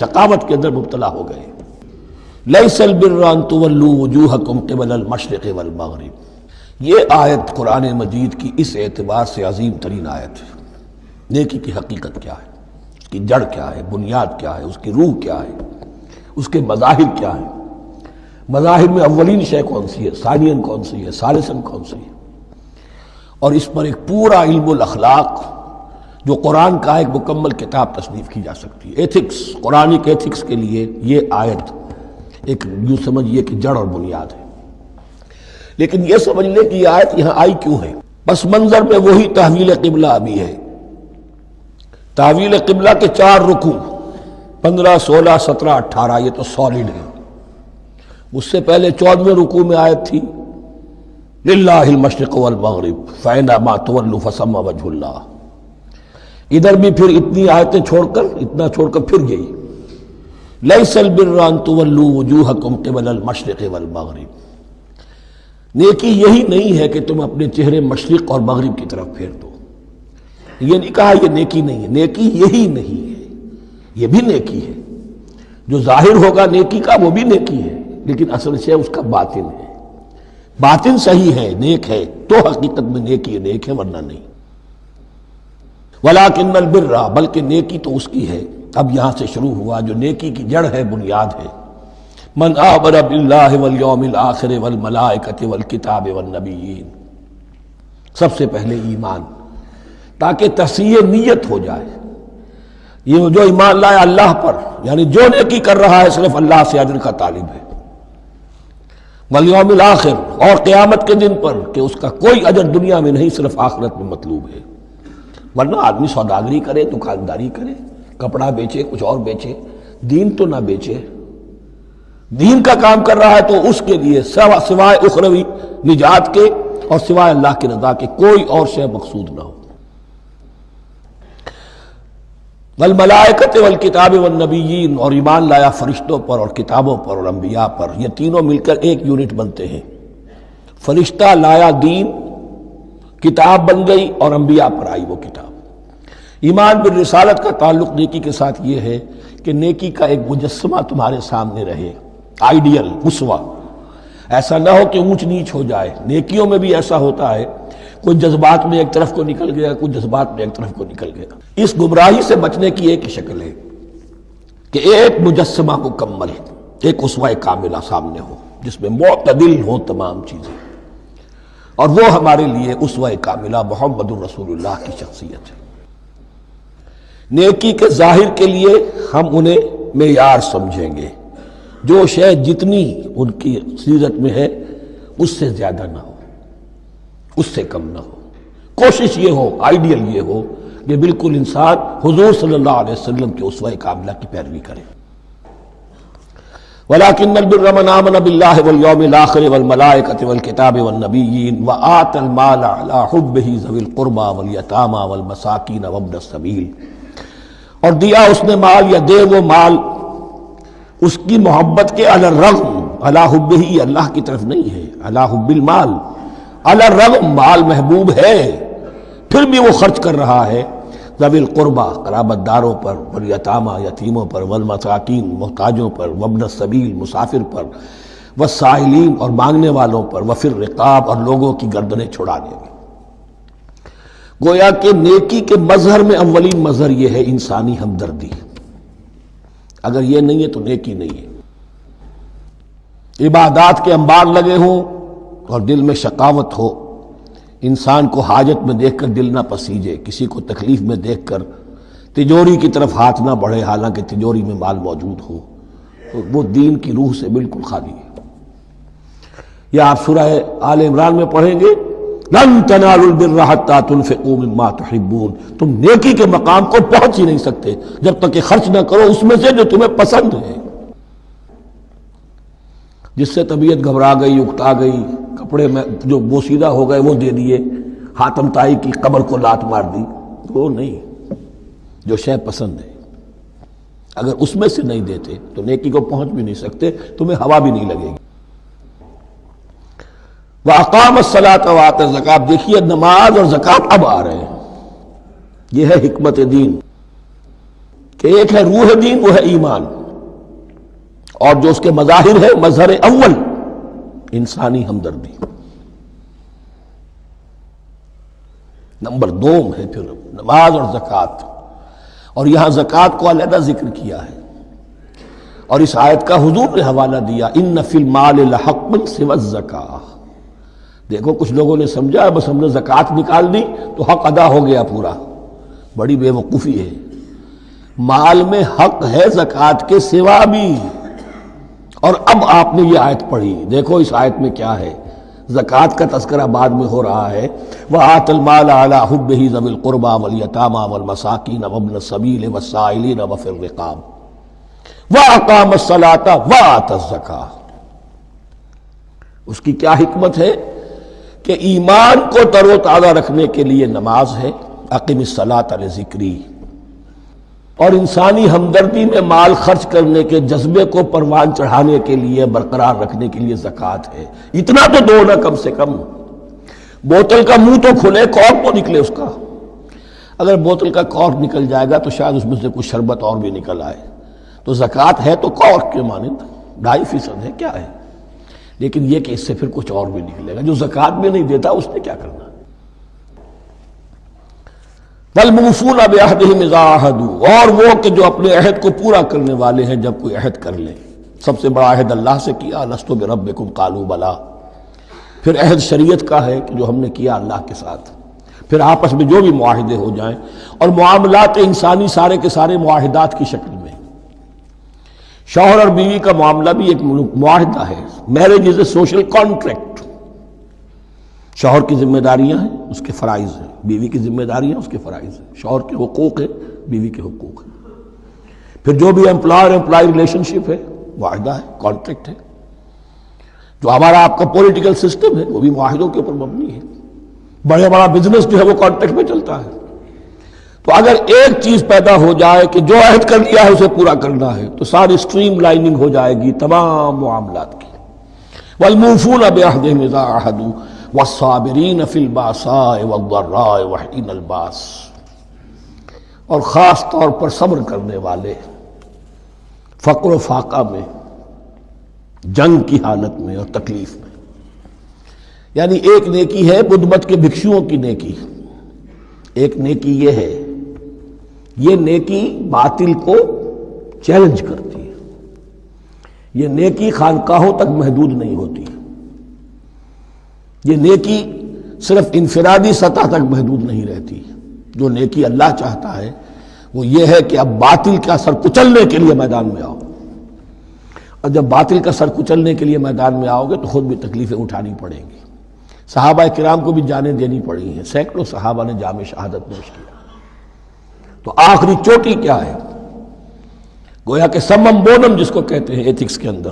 ثقافت کے اندر مبتلا ہو گئے۔ لیس البر ان تولوا وجوہکم قبل المشرق والمغرب، یہ آیت قرآن مجید کی اس اعتبار سے عظیم ترین آیت ہے۔ نیکی کی حقیقت کیا ہے، اس کی جڑ کیا ہے، بنیاد کیا ہے، اس کی روح کیا ہے، اس کے مظاہر کیا ہے۔ مظاہر میں اولین شے کون سی ہے، ثانین کون سی ہے، ثالثاً کون سی ہے، اور اس پر ایک پورا علم الاخلاق جو قرآن کا ایک مکمل کتاب تصنیف کی جا سکتی ہے۔ ایتھکس، قرآنک ایتھکس کے لیے یہ آیت ایک یوں سمجھیے کہ جڑ اور بنیاد ہے۔ لیکن یہ سمجھ لیں کہ یہ آیت یہاں آئی کیوں ہے۔ پس منظر میں وہی تحویل قبلہ ابھی ہے۔ تحویل قبلہ کے 4 رکوع 15، 16، 17، 18 یہ تو سالڈ ہے۔ اس سے پہلے 14ویں رکوع میں آیت تھی للہ المشرق والمغرب فأینما تولوا فثم وجہ اللہ۔ ادھر بھی پھر اتنی آیتیں چھوڑ کر پھر گئی لیس البر ان تولوا وجوہکم قبل المشرق والمغرب۔ نیکی یہی نہیں ہے کہ تم اپنے چہرے مشرق اور مغرب کی طرف پھیر دو۔ یہ نہیں کہا یہ نیکی نہیں ہے، نیکی یہی نہیں ہے، یہ بھی نیکی ہے۔ جو ظاہر ہوگا نیکی کا وہ بھی نیکی ہے، لیکن اصل سے اس کا باطن ہے۔ باطن صحیح ہے، نیک ہے تو حقیقت میں نیکی نیک ہے، ورنہ نہیں۔ ولیکن البر، بلکہ نیکی تو اس کی ہے۔ اب یہاں سے شروع ہوا جو نیکی کی جڑ ہے، بنیاد ہے۔ من آمن باللہ والیوم الآخر والملائکۃ والکتاب والنبیین، سب سے پہلے ایمان، تاکہ تصحیح نیت ہو جائے۔ یہ جو ایمان لائے اللہ پر، یعنی جو نیکی کر رہا ہے صرف اللہ سے اجر کا طالب ہے، والیوم الآخر، اور قیامت کے دن پر کہ اس کا کوئی اجر دنیا میں نہیں، صرف آخرت میں مطلوب ہے۔ ورنہ آدمی سوداگری کرے، دکانداری کرے، کپڑا بیچے، کچھ اور بیچے، دین تو نہ بیچے۔ دین کا کام کر رہا ہے تو اس کے لیے سوائے اخروی نجات کے اور سوائے اللہ کی رضا کے کوئی اور شے مقصود نہ ہو۔ والملائکۃ والکتاب والنبیین، اور ایمان لایا فرشتوں پر اور کتابوں پر اور انبیاء پر۔ یہ تینوں مل کر ایک یونٹ بنتے ہیں۔ فرشتہ لایا دین، کتاب بن گئی، اور انبیاء پر آئی وہ کتاب۔ ایمان بالرسالت کا تعلق نیکی کے ساتھ یہ ہے کہ نیکی کا ایک مجسمہ تمہارے سامنے رہے، آئیڈیل، اسوہ۔ ایسا نہ ہو کہ اونچ نیچ ہو جائے۔ نیکیوں میں بھی ایسا ہوتا ہے، کوئی جذبات میں ایک طرف کو نکل گیا، کوئی جذبات میں ایک طرف کو نکل گیا۔ اس گمراہی سے بچنے کی ایک ہی شکل ہے کہ ایک مجسمہ مکمل، ایک اسوہ کاملہ سامنے ہو جس میں معتدل ہو تمام چیزیں، اور وہ ہمارے لیے اسوہ کاملہ محمد الرسول اللہ کی شخصیت ہے۔ نیکی کے ظاہر کے لیے ہم انہیں معیار سمجھیں گے، جو شے جتنی ان کی سیرت میں ہے اس سے زیادہ نہ ہو، اس سے کم نہ ہو۔ کوشش یہ ہو، آئیڈیل یہ ہو کہ بالکل انسان حضور صلی اللہ علیہ وسلم کے اسوہ کاملہ کی پیروی کرے۔ ولیکن البر من آمن باللہ والیوم الآخر والملائکۃ والکتاب والنبیین وآتی المال علی حبہ ذوی القربى والیتامى والمساکین وابن السبیل، اور دیا اس نے مال یا دے وہ مال اس کی محبت کے علی الرغم، علی حبہ اللہ کی طرف نہیں ہے، علی حب المال، علی الرغم مال محبوب ہے پھر بھی وہ خرچ کر رہا ہے، ذوی القربہ قرابت داروں پر، والیتامى یتیموں پر، والمساکین محتاجوں پر، وابن السبیل مسافر پر، والسائلین اور مانگنے والوں پر، وفی الرقاب اور لوگوں کی گردنیں چھڑانے میں۔ گویا کہ نیکی کے مظہر میں اولین مظہر یہ ہے انسانی ہمدردی۔ اگر یہ نہیں ہے تو نیکی نہیں ہے۔ عبادات کے انبار لگے ہوں اور دل میں شقاوت ہو، انسان کو حاجت میں دیکھ کر دل نہ پسیجے، کسی کو تکلیف میں دیکھ کر تجوری کی طرف ہاتھ نہ بڑھے حالانکہ تجوری میں مال موجود ہو، تو وہ دین کی روح سے بالکل خالی ہے۔ یہ آپ سورہ آل عمران میں پڑھیں گے، لن تنالوا البر حتى تنفقوا مما تحبون، تم نیکی کے مقام کو پہنچ ہی نہیں سکتے جب تک کہ خرچ نہ کرو اس میں سے جو تمہیں پسند ہے۔ جس سے طبیعت گھبرا گئی، اکتا گئی، کپڑے میں جو بوسیدہ ہو گئے وہ دے دیے، حاتم طائی کی قبر کو لات مار دی، وہ نہیں، جو شے پسند ہے اگر اس میں سے نہیں دیتے تو نیکی کو پہنچ بھی نہیں سکتے، تمہیں ہوا بھی نہیں لگے گی۔ وَأَقَامَ الصَّلَاةَ وَآتَى الزَّكَاةَ، دیکھیے نماز اور زکوٰۃ اب آ رہے ہیں۔ یہ ہے حکمت دین کہ ایک ہے روح دین، وہ ہے ایمان، اور جو اس کے مظاہر ہے، مظہر اول انسانی ہمدردی، نمبر دوم ہے پھر نماز اور زکوٰۃ، اور یہاں زکوٰۃ کو علیحدہ ذکر کیا ہے، اور اس آیت کا حضور نے حوالہ دیا ان فی المال لحق سوى الزکاۃ۔ دیکھو کچھ لوگوں نے سمجھا بس ہم نے زکوٰۃ نکال دی تو حق ادا ہو گیا پورا، بڑی بے وقوفی ہے۔ مال میں حق ہے زکوٰۃ کے سوا بھی، اور اب آپ نے یہ آیت پڑھی، دیکھو اس آیت میں کیا ہے، زکوٰۃ کا تذکرہ بعد میں ہو رہا ہے، وَآتَ الْمَالَ عَلَىٰ حُبِّهِ ذَوِي الْقُرْبَىٰ وَالْيَتَامَىٰ وَالْمَسَاكِينَ وَابْنَ السَّبِيلِ وَالسَّائِلِينَ وَفِي الرِّقَابِ وَأَقَامَ الصَّلَاةَ وَآتَى الزَّكَاةَ۔ اس کی کیا حکمت ہے کہ ایمان کو تر و تازہ رکھنے کے لیے نماز ہے، اقم الصلاۃ لذکری، اور انسانی ہمدردی میں مال خرچ کرنے کے جذبے کو پروان چڑھانے کے لیے، برقرار رکھنے کے لیے زکوٰۃ ہے۔ اتنا تو دو نا کم سے کم، بوتل کا منہ تو کھلے، کارک تو نکلے اس کا، اگر بوتل کا کارک نکل جائے گا تو شاید اس میں سے کچھ شربت اور بھی نکل آئے، تو زکوٰۃ ہے تو کارک کے مانند 2.5% ہے، کیا ہے، لیکن یہ کہ اس سے پھر کچھ اور بھی نکلے گا۔ جو زکوٰۃ بھی نہیں دیتا اس نے کیا کرنا؟ وَالْمُوفُونَ بِعَهْدِهِمْ إِذَا عَاهَدُوا، اور وہ کہ جو اپنے عہد کو پورا کرنے والے ہیں جب کوئی عہد کر لیں۔ سب سے بڑا عہد اللہ سے کیا، لست بربکم قالوا بلی، پھر عہد شریعت کا ہے کہ جو ہم نے کیا اللہ کے ساتھ، پھر آپس میں جو بھی معاہدے ہو جائیں، اور معاملات انسانی سارے کے سارے معاہدات کی شکل میں، شوہر اور بیوی کا معاملہ بھی ایک معاہدہ ہے، marriage is a social contract, شوہر کی ذمہ داریاں ہیں، اس کے فرائض ہیں، بیوی کی ذمہ داریاں اس کے فرائض ہیں، شوہر کے حقوق ہیں، بیوی کے حقوق ہیں، پھر جو بھی امپلائر امپلائی ریلیشن شپ ہے معاہدہ ہے، کانٹریکٹ ہے، جو ہمارا آپ کا پولیٹیکل سسٹم ہے وہ بھی معاہدوں کے اوپر مبنی ہے، بڑا بزنس جو ہے وہ کانٹریکٹ میں چلتا ہے۔ تو اگر ایک چیز پیدا ہو جائے کہ جو عہد کر لیا ہے اسے پورا کرنا ہے، تو ساری اسٹریم لائننگ ہو جائے گی تمام معاملات کی۔ وَالْمُوفُونَ بِعَهْدِهِمْ إِذَا عَاهَدُوا وَالصَّابِرِينَ فِي الْبَأْسَاءِ وَالضَّرَّاءِ وَحِينَ الْبَأْسِ، اور خاص طور پر صبر کرنے والے فقر و فاقہ میں، جنگ کی حالت میں اور تکلیف میں۔ یعنی ایک نیکی ہے بدھ مت کے بھکشوؤں کی نیکی، ایک نیکی یہ ہے، یہ نیکی باطل کو چیلنج کرتی ہے، یہ نیکی خانقاہوں تک محدود نہیں ہوتی، یہ نیکی صرف انفرادی سطح تک محدود نہیں رہتی۔ جو نیکی اللہ چاہتا ہے وہ یہ ہے کہ اب باطل کا سر کچلنے کے لیے میدان میں آؤ، اور جب باطل کا سر کچلنے کے لیے میدان میں آؤ گے تو خود بھی تکلیفیں اٹھانی پڑیں گی۔ صحابہ کرام کو بھی جانیں دینی پڑی ہیں، سینکڑوں صحابہ نے جام شہادت نوش کیا۔ تو آخری چوٹی کیا ہے؟ گویا کہ سمم بونم جس کو کہتے ہیں ایتھکس کے اندر،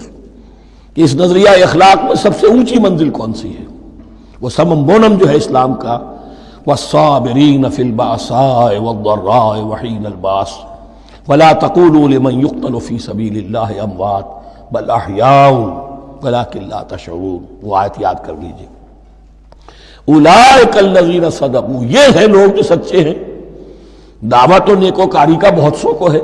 کہ اس نظریہ اخلاق میں سب سے اونچی منزل کون سی ہے؟ وہ سمم بونم جو ہے اسلام کا، وَالصَّابِرِينَ فِي الْبَأْسَاءِ وَالضَّرَّاءِ وَحِينَ الْبَأْسِ وَلَا تَقُولُوا لِمَنْ يُقْتَلُ فِي سَبِيلِ اللَّهِ أَمْوَاتٌ بَلْ أَحْيَاءٌ وَلَكِنْ لَا تَشْعُرُونَ۔ وہ آیت یاد کر لیجیے، اولئک الذین صدقوا، یہ ہیں لوگ جو سچے ہیں، دعوت و نیکوکاری کا بہت شوق ہے،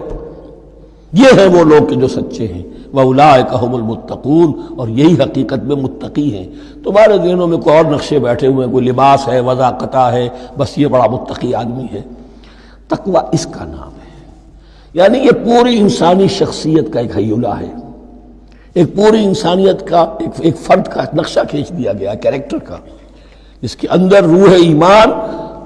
یہ ہیں وہ لوگ کہ جو سچے ہیں، وَأُولَئِكَ هُمُ الْمُتَّقُونَ، اور یہی حقیقت میں متقی ہیں۔ تمہارے ذہنوں میں کوئی اور نقشے بیٹھے ہوئے ہیں، کوئی لباس ہے، وضاقتہ ہے، بس یہ بڑا متقی آدمی ہے۔ تقویٰ اس کا نام ہے، یعنی یہ پوری انسانی شخصیت کا ایک ہیولہ ہے، ایک پوری انسانیت کا ایک فرد کا نقشہ کھینچ دیا گیا، کیریکٹر کا، جس کے اندر روح ایمان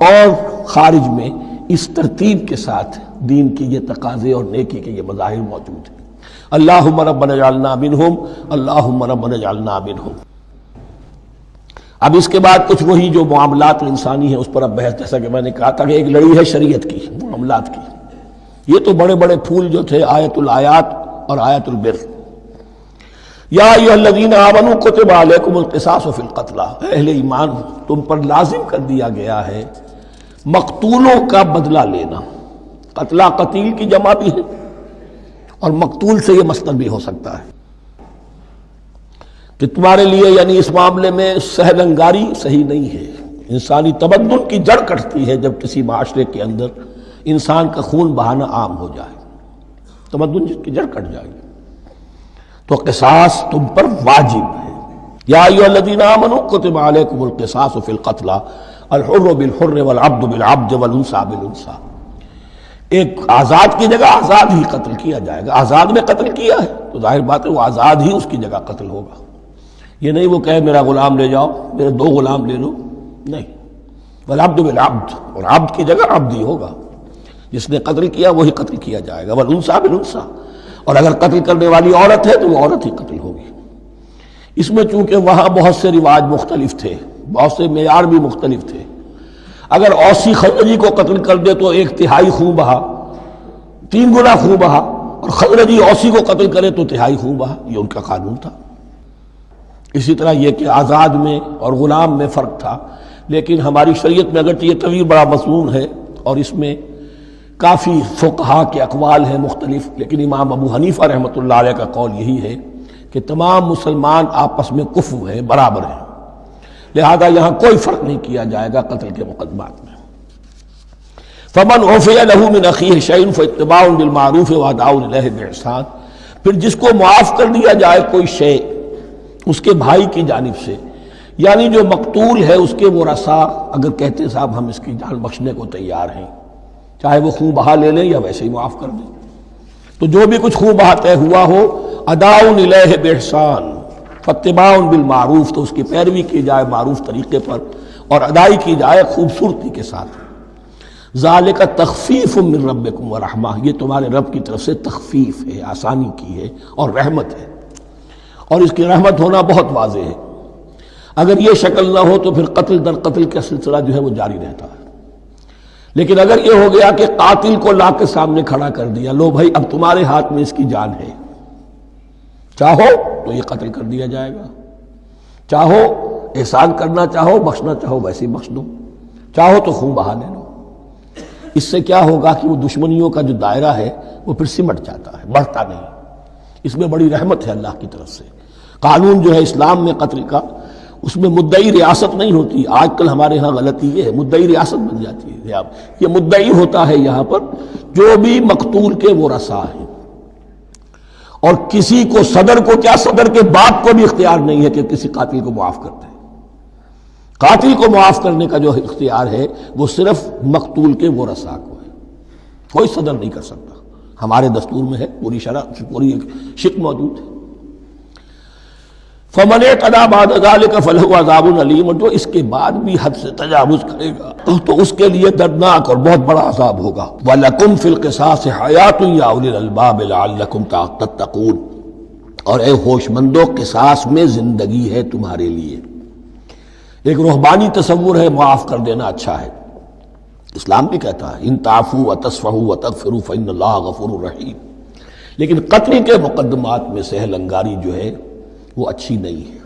اور خارج میں اس ترتیب کے ساتھ دین کی یہ تقاضے اور نیکی کے یہ مظاہر موجود ہیں۔ اللہم ربنا اجعلنا منہم، اللہم ربنا اجعلنا منہم۔ اب اس کے بعد کچھ وہی جو معاملات انسانی ہیں اس پر اب بحث، جیسا کہ میں نے کہا تھا کہ ایک لڑی ہے شریعت کی، معاملات کی۔ یہ تو بڑے بڑے پھول جو تھے، آیت الآیات اور آیت البر۔ یا ایھا الذین آمنوا کتب علیکم القصاص فی القتلی، اہل ایمان تم پر لازم کر دیا گیا ہے مقتولوں کا بدلہ لینا۔ قتلہ قتیل کی جمع بھی ہے، اور مقتول سے یہ مصدر بھی ہو سکتا ہے، کہ تمہارے لیے یعنی اس معاملے میں سہل انگاری صحیح نہیں ہے۔ انسانی تمدن کی جڑ کٹتی ہے جب کسی معاشرے کے اندر انسان کا خون بہانا عام ہو جائے۔ تمدن جس کی جڑ کٹ جائے گی۔ تو قصاص تم پر واجب ہے۔ یا ایھا الذین آمنوا کتب علیکم القصاص فی القتلی الحر بالحر والعبد بالعبد والانثی بالانثی۔ ایک آزاد کی جگہ آزاد ہی قتل کیا جائے گا۔ آزاد نے قتل کیا ہے تو ظاہر بات ہے وہ آزاد ہی اس کی جگہ قتل ہوگا۔ یہ نہیں وہ کہے میرا غلام لے جاؤ، میرے 2 غلام لے لو، نہیں۔ والعبد بالعبد، اور عبد کی جگہ عبد ہی ہوگا، جس نے قتل کیا وہی قتل کیا جائے گا۔ والانثی بالانثی، اور اگر قتل کرنے والی عورت ہے تو وہ عورت ہی قتل ہوگی۔ اس میں چونکہ وہاں بہت سے رواج مختلف تھے، بہت سے معیار بھی مختلف تھے۔ اگر اوسی خزرجی کو قتل کر دے تو 1/3 خون بہا، 3 گنا خون بہا، اور خزرجی اوسی کو قتل کرے تو 1/3 خون بہا، یہ ان کا قانون تھا۔ اسی طرح یہ کہ آزاد میں اور غلام میں فرق تھا، لیکن ہماری شریعت میں اگرچہ یہ طویل بڑا مضمون ہے اور اس میں کافی فقہا کے اقوال ہیں مختلف، لیکن امام ابو حنیفہ رحمۃ اللہ علیہ کا قول یہی ہے کہ تمام مسلمان آپس میں کفو ہیں، برابر ہیں، لہذا یہاں کوئی فرق نہیں کیا جائے گا قتل کے مقدمات میں۔ فمن عفی لہ من اخیہ شیء فاتباع بالمعروف واداء الیہ باحسان، پھر جس کو معاف کر دیا جائے کوئی شے اس کے بھائی کی جانب سے، یعنی جو مقتول ہے اس کے ورثاء اگر کہتے صاحب ہم اس کی جان بخشنے کو تیار ہیں، چاہے وہ خون بہا لے لیں یا ویسے ہی معاف کر دیں، تو جو بھی کچھ خون بہا طے ہوا ہو اداء الیہ باحسان فاتباع بالمعروف، تو اس کی پیروی کی جائے معروف طریقے پر اور ادائی کی جائے خوبصورتی کے ساتھ۔ ذالک تخفیف من ربکم ورحمہ، یہ تمہارے رب کی طرف سے تخفیف ہے، آسانی کی ہے اور رحمت ہے، اور اس کی رحمت ہونا بہت واضح ہے۔ اگر یہ شکل نہ ہو تو پھر قتل در قتل کا سلسلہ جو ہے وہ جاری رہتا ہے، لیکن اگر یہ ہو گیا کہ قاتل کو لا کے سامنے کھڑا کر دیا، لو بھائی اب تمہارے ہاتھ میں اس کی جان ہے، چاہو تو یہ قتل کر دیا جائے گا، چاہو احسان کرنا چاہو بخشنا چاہو ویسے ہی بخش دو، چاہو تو خون بہا لے لو۔ اس سے کیا ہوگا کہ وہ دشمنیوں کا جو دائرہ ہے وہ پھر سمٹ جاتا ہے، بڑھتا نہیں۔ اس میں بڑی رحمت ہے اللہ کی طرف سے۔ قانون جو ہے اسلام میں قتل کا، اس میں مدعی ریاست نہیں ہوتی۔ آج کل ہمارے ہاں غلطی یہ ہے، مدعی ریاست بن جاتی ہے۔ یہ مدعی ہوتا ہے یہاں پر جو بھی مقتول کے ورثاء ہیں، اور کسی کو صدر کو کیا، صدر کے باپ کو بھی اختیار نہیں ہے کہ کسی قاتل کو معاف کر دے۔ قاتل کو معاف کرنے کا جو اختیار ہے وہ صرف مقتول کے ورثاء کو ہے، کوئی صدر نہیں کر سکتا۔ ہمارے دستور میں ہے، پوری شرع پوری شک موجود ہے۔ فمن اعتدی بعد ذلک فلہ عذاب علیم، جو اس کے بعد بھی حد سے تجاوز کرے گا تو اس کے لیے دردناک اور بہت بڑا عذاب ہوگا۔ وَلَكُمْ فِي الْقِصَاصِ حَيَاةٌ يَا أُولِي الْأَلْبَابِ لَعَلَّكُمْ تَتَّقُونَ، اور اے ہوش مندو قصاص میں زندگی ہے تمہارے لیے۔ ایک روحانی تصور ہے معاف کر دینا اچھا ہے، اسلام بھی کہتا ہے ان تعفوا وتصفحوا وتغفروا فإن اللہ غفور رحیم، لیکن قتل کے مقدمات میں سہل انگاری جو ہے وہ اچھی نہیں ہے،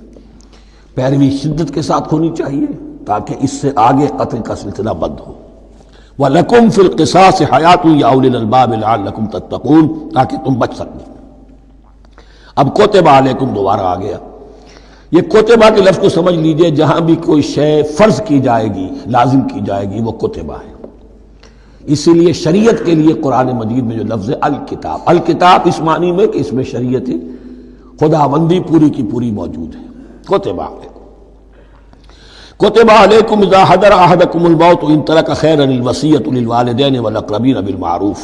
پیروی شدت کے ساتھ ہونی چاہیے تاکہ اس سے آگے قتل کا سلسلہ بند ہو۔ وَلَكُمْ فِي الْقِصَاصِ حَيَاةٌ يَا أُولِي الْأَلْبَابِ لَعَلَّكُمْ تَتَّقُونَ، تاکہ تم بچ سکیں۔ اب کوتب علیکم دوبارہ آ گیا۔ یہ کوتبہ کے لفظ کو سمجھ لیجئے، جہاں بھی کوئی شے فرض کی جائے گی، لازم کی جائے گی، وہ کوتبہ ہے۔ اسی لیے شریعت کے لیے قرآن مجید میں جو لفظ ہے الکتاب، الکتاب اس معنی میں کہ اس میں شریعت خداوندی پوری کی پوری موجود ہے۔ کوتبہ کوتبہ علیکم اذا حضر احدکم الموت ان ترک خیرا الوصیۃ للوالدین والاقربین بالمعروف،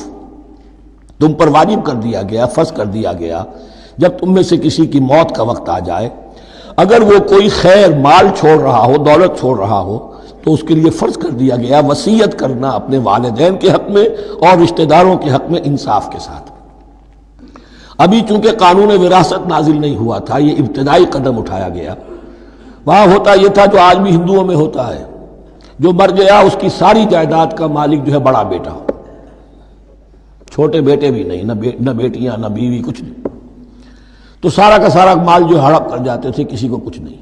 تم پر واجب کر دیا گیا، فرض کر دیا گیا، جب تم میں سے کسی کی موت کا وقت آ جائے، اگر وہ کوئی خیر مال چھوڑ رہا ہو، دولت چھوڑ رہا ہو، تو اس کے لیے فرض کر دیا گیا وصیت کرنا اپنے والدین کے حق میں اور رشتہ داروں کے حق میں انصاف کے ساتھ۔ ابھی چونکہ قانون وراثت نازل نہیں ہوا تھا، یہ ابتدائی قدم اٹھایا گیا۔ وہاں ہوتا یہ تھا جو آج بھی ہندوؤں میں ہوتا ہے، جو مر گیا اس کی ساری جائیداد کا مالک جو ہے بڑا بیٹا، چھوٹے بیٹے بھی نہیں، نہ بیٹیاں نہ بیوی، کچھ نہیں، تو سارا کا سارا مال جو ہڑپ کر جاتے تھے، کسی کو کچھ نہیں۔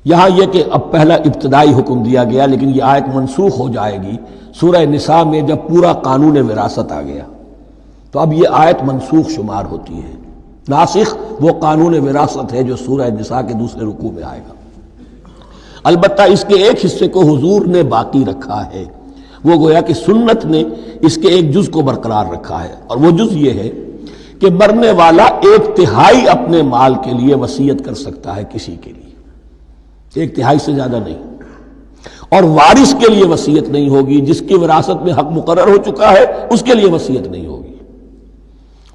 یہاں یہ کہ اب پہلا ابتدائی حکم دیا گیا، لیکن یہ آیت منسوخ ہو جائے گی سورہ نساء میں جب پورا قانون وراثت آ گیا، تو اب یہ آیت منسوخ شمار ہوتی ہے۔ ناسخ وہ قانون وراثت ہے جو سورہ نساء کے دوسرے رکوع میں آئے گا۔ البتہ اس کے ایک حصے کو حضور نے باقی رکھا ہے، وہ گویا کہ سنت نے اس کے ایک جز کو برقرار رکھا ہے، اور وہ جز یہ ہے کہ مرنے والا 1/3 اپنے مال کے لیے وصیت کر سکتا ہے کسی کے لیے، 1/3 سے زیادہ نہیں، اور وارث کے لیے وصیت نہیں ہوگی، جس کی وراثت میں حق مقرر ہو چکا ہے اس کے لیے وصیت نہیں ہوگی،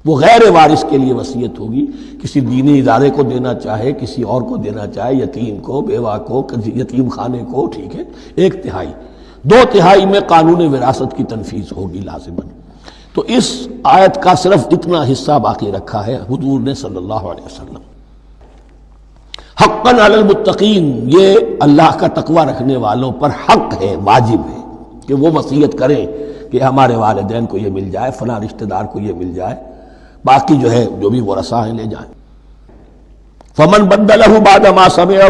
وہ غیر وارث کے لیے وصیت ہوگی، کسی دینی ادارے کو دینا چاہے، کسی اور کو دینا چاہے، یتیم کو، بیوہ کو، یتیم خانے کو، ٹھیک ہے، 1/3، 2/3 میں قانون وراثت کی تنفیذ ہوگی لازماً۔ تو اس آیت کا صرف اتنا حصہ باقی رکھا ہے حضور نے صلی اللہ علیہ وسلم۔ حقاً علی المتقین، یہ اللہ کا تقوی رکھنے والوں پر حق ہے، واجب ہے کہ وہ وصیت کریں کہ ہمارے والدین کو یہ مل جائے، فلاں رشتہ دار کو یہ مل جائے، باقی جو ہے جو بھی ورثاء ہیں لے جائیں۔ فمن بدلہ بعد ما سمعہ،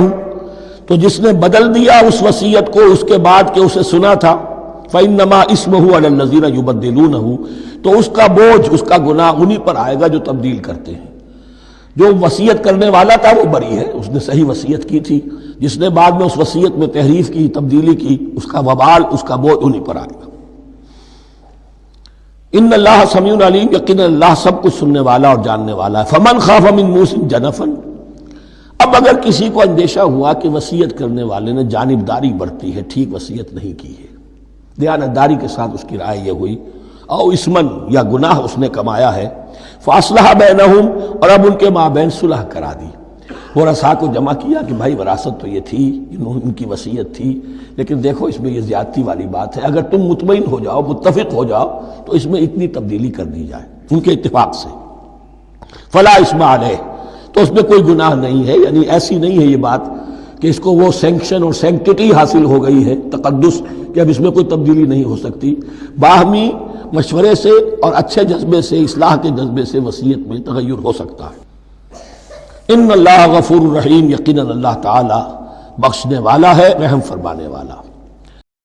تو جس نے بدل دیا اس وصیت کو اس کے بعد کہ اسے سنا تھا، فإنما اسمہ علی الذین یبدلونہ، تو اس کا بوجھ، اس کا گناہ انہی پر آئے گا جو تبدیل کرتے ہیں۔ جو وصیت کرنے والا تھا وہ بری ہے، اس نے صحیح وصیت کی تھی، جس نے بعد میں اس وصیت میں تحریف کی، تبدیلی کی، اس کا وبال، اس کا بوجھ انہی پر آئے گا۔ ان اللہ سمیع علیم، یقینا اللہ سب کچھ سننے والا اور جاننے والا ہے۔ فمن خاف من موص جنفا، اب اگر کسی کو اندیشہ ہوا کہ وصیت کرنے والے نے جانبداری برتی ہے، ٹھیک وصیت نہیں کی ہے، دیانتداری کے ساتھ اس کی رائے یہ ہوئی، او اسمن، یا گناہ اس نے کمایا ہے، فاصلح بینہم، اور اب ان کے مابین صلح کرا دی، ورثاء کو جمع کیا کہ بھائی وراثت تو یہ تھی، ان کی وصیت تھی، لیکن دیکھو اس میں یہ زیادتی والی بات ہے، اگر تم مطمئن ہو جاؤ، متفق ہو جاؤ تو اس میں اتنی تبدیلی کر دی جائے ان کے اتفاق سے، فلا اسم علیہ، تو اس میں کوئی گناہ نہیں ہے، یعنی ایسی نہیں ہے یہ بات کہ اس کو وہ سینکشن اور سینکٹیٹی حاصل ہو گئی ہے، تقدس، کہ اب اس میں کوئی تبدیلی نہیں ہو سکتی، باہمی مشورے سے اور اچھے جذبے سے، اصلاح کے جذبے سے وصیت میں تغیر ہو سکتا ہے۔ ان اللہ غفور الرحیم، یقیناً اللہ تعالی بخشنے والا ہے، رحم فرمانے والا۔